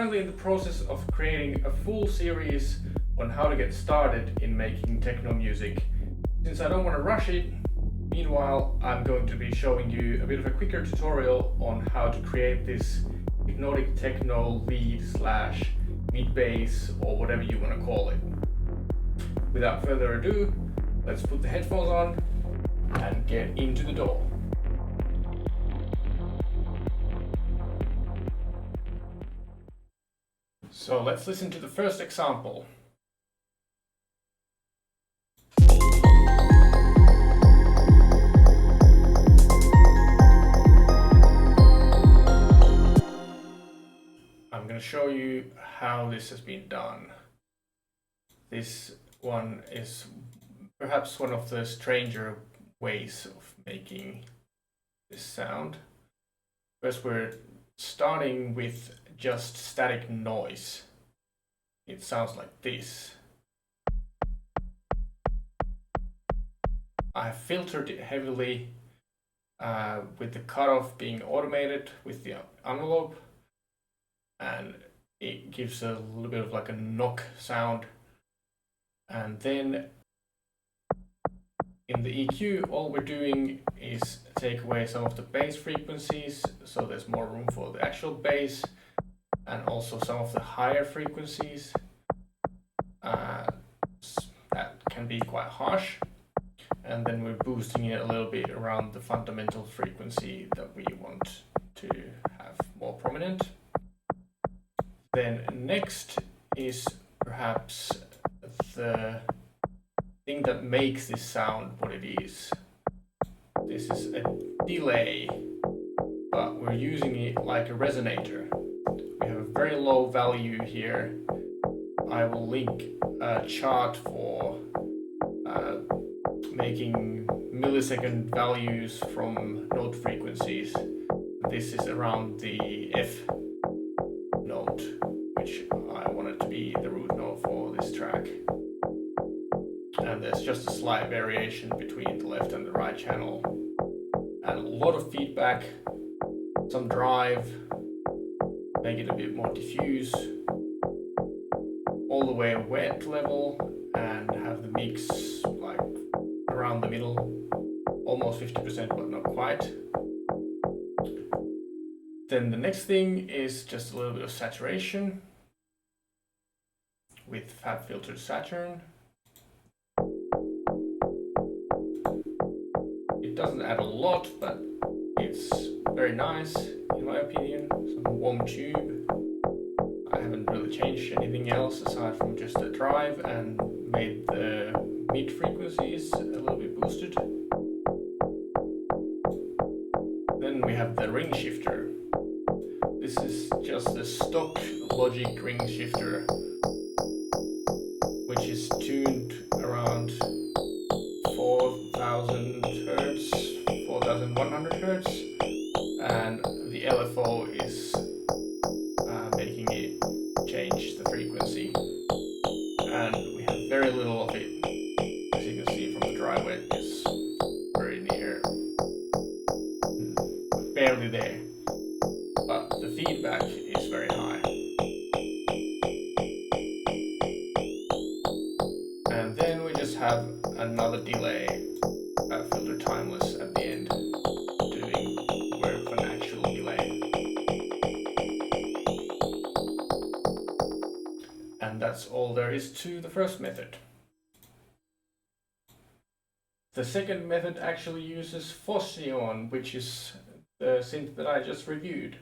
currently in the process of creating a full series on how to get started in making techno music. Since I don't want to rush it, meanwhile I'm going to be showing you a bit of a quicker tutorial on how to create this Hypnotic Techno lead / mid bass or whatever you want to call it. Without further ado, let's put the headphones on and get into the door. So let's listen to the first example. I'm going to show you how this has been done. This one is perhaps one of the stranger ways of making this sound. First, we're starting with just static noise. It sounds like this. I have filtered it heavily with the cutoff being automated with the envelope, and it gives a little bit of like a knock sound. And then in the EQ, all we're doing is take away some of the bass frequencies, so there's more room for the actual bass, and also some of the higher frequencies that can be quite harsh. And then we're boosting it a little bit around the fundamental frequency that we want to have more prominent. Then next is perhaps the thing that makes this sound what it is. This is a delay, but we're using it like a resonator. We have a very low value here. I will link a chart for making millisecond values from note frequencies. This is around the F note, which I want it to be the root note for this track. And there's just a slight variation between the left and the right channel. And a lot of feedback, some drive, make it a bit more diffuse, all the way wet level, and have the mix like around the middle, almost 50% but not quite. Then the next thing is just a little bit of saturation with Fab Filter Saturn. It doesn't add a lot, but it's very nice in my opinion. Some warm tube. I haven't really changed anything else aside from just the drive and made the mid frequencies a little bit boosted. Then we have the ring shifter. This is just the stock Logic ring shifter, which is tuned around 4000 Hertz, 4100 Hertz, and the LFO is making it change the frequency. And we have very little of it. As you can see from the dry wet, it's very near, barely there. But the feedback is very high. And then we just have another delay, filter timeless at the end, doing work of an actual delay. And that's all there is to the first method. The second method actually uses Fautzi, which is the synth that I just reviewed.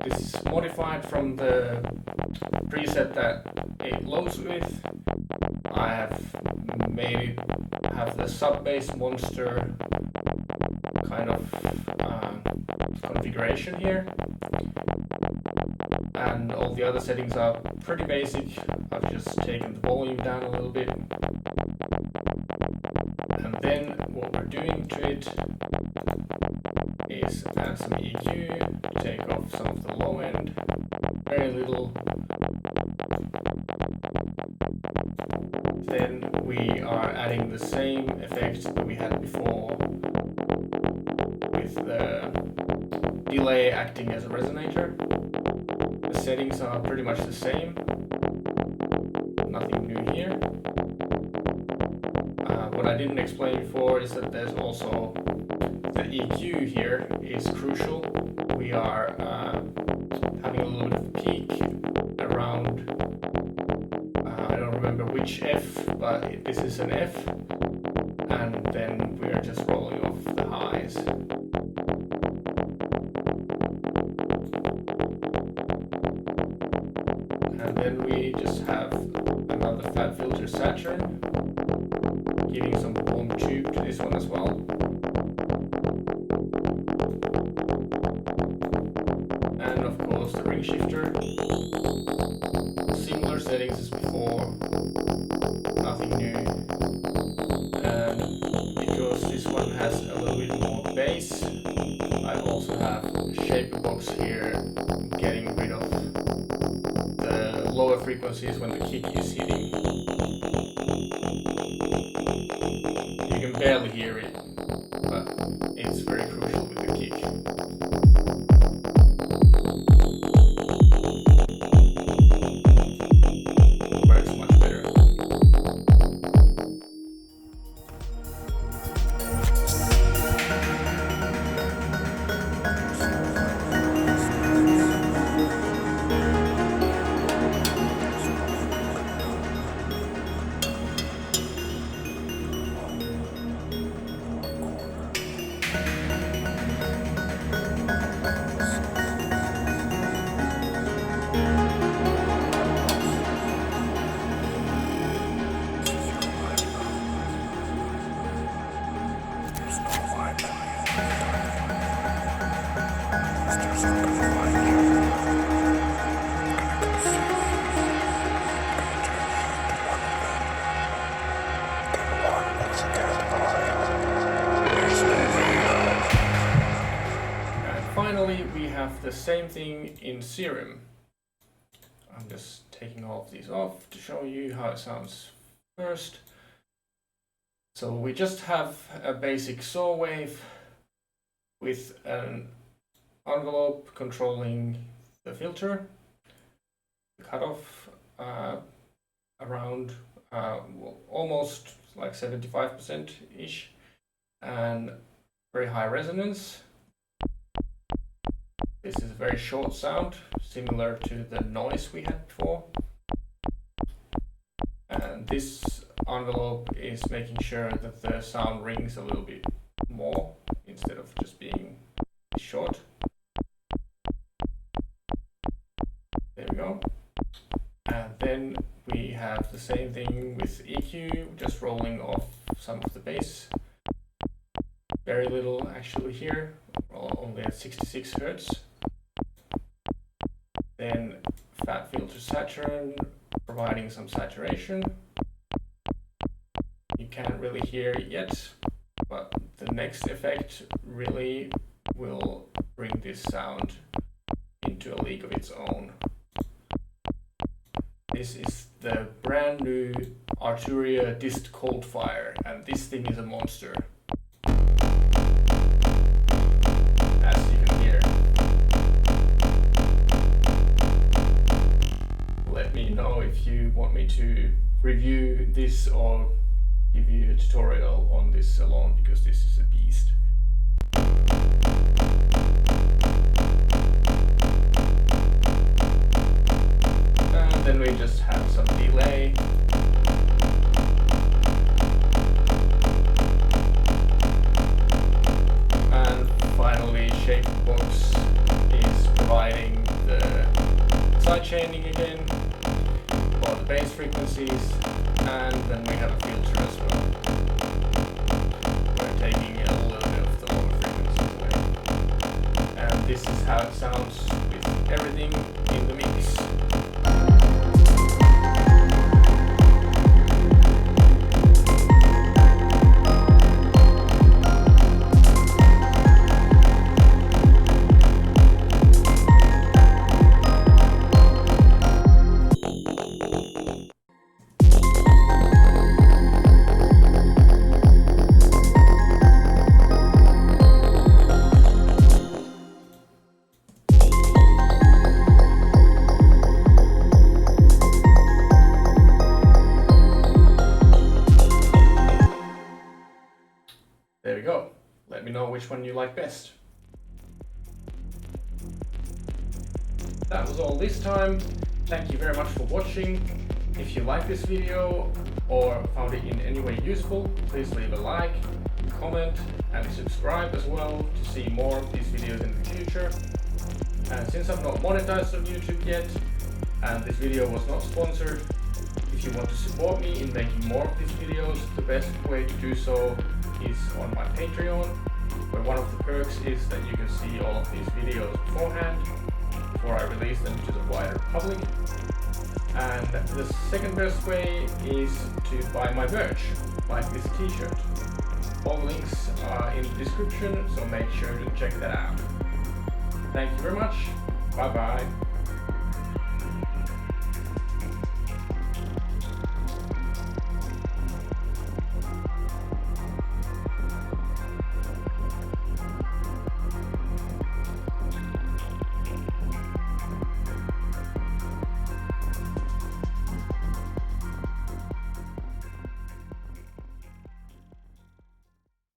This is modified from the preset that it loads with. I have made it have the sub-bass monster kind of configuration here. And all the other settings are pretty basic. I've just taken the volume down a little bit. And then what we're doing to it is add some EQ, take off some of the low end, very little. Then we are adding the same effect that we had before with the delay acting as a resonator. The settings are pretty much the same, nothing new here. What I didn't explain before is that there's also the EQ here is crucial. We are having a little bit of peak around, I don't remember which F, but this is an F, and then we are just rolling off the highs. And then we just have another fat filter Saturn, giving some warm tube to this one as well. And of course the ring shifter. Similar settings as before, nothing new. And because this one has a little bit more bass, I also have a shaper box here, getting rid of the lower frequencies when the kick is hitting. You can barely hear it, but it's very crucial with the kick. Works much better. Finally, we have the same thing in Serum. I'm just taking all of these off to show you how it sounds first. So we just have a basic saw wave with an envelope controlling the filter, the cutoff around almost like 75% ish, and very high resonance. This is a very short sound, similar to the noise we had before. And this envelope is making sure that the sound rings a little bit more instead of just being short. There we go. And then we have the same thing with EQ, just rolling off some of the bass. Very little actually here, only at 66 Hz. Then fat filter Saturn, providing some saturation. You can't really hear it yet, but the next effect really will bring this sound into a league of its own. This is the brand new Arturia Dist Coldfire, and this thing is a monster. As you can hear. Let me know if you want me to review this or give you a tutorial on this alone, because this is a beast. And then we just have some delay. And finally, Shapebox is providing the sidechaining again for the bass frequencies, and then we have a filter as well. We're taking a little bit of the lower frequencies away. And this is how it sounds with everything in the mix. you go. Let me know which one you like best. That was all this time. Thank you very much for watching. If you liked this video or found it in any way useful, please leave a like, comment and subscribe as well to see more of these videos in the future. And since I'm not monetized on YouTube yet, and this video was not sponsored, if you want to support me in making more of these videos, the best way to do so is on my Patreon, where one of the perks is that you can see all of these videos beforehand, before I release them to the wider public. And the second best way is to buy my merch, like this t-shirt. All links are in the description, so make sure to check that out. Thank you very much. Bye bye.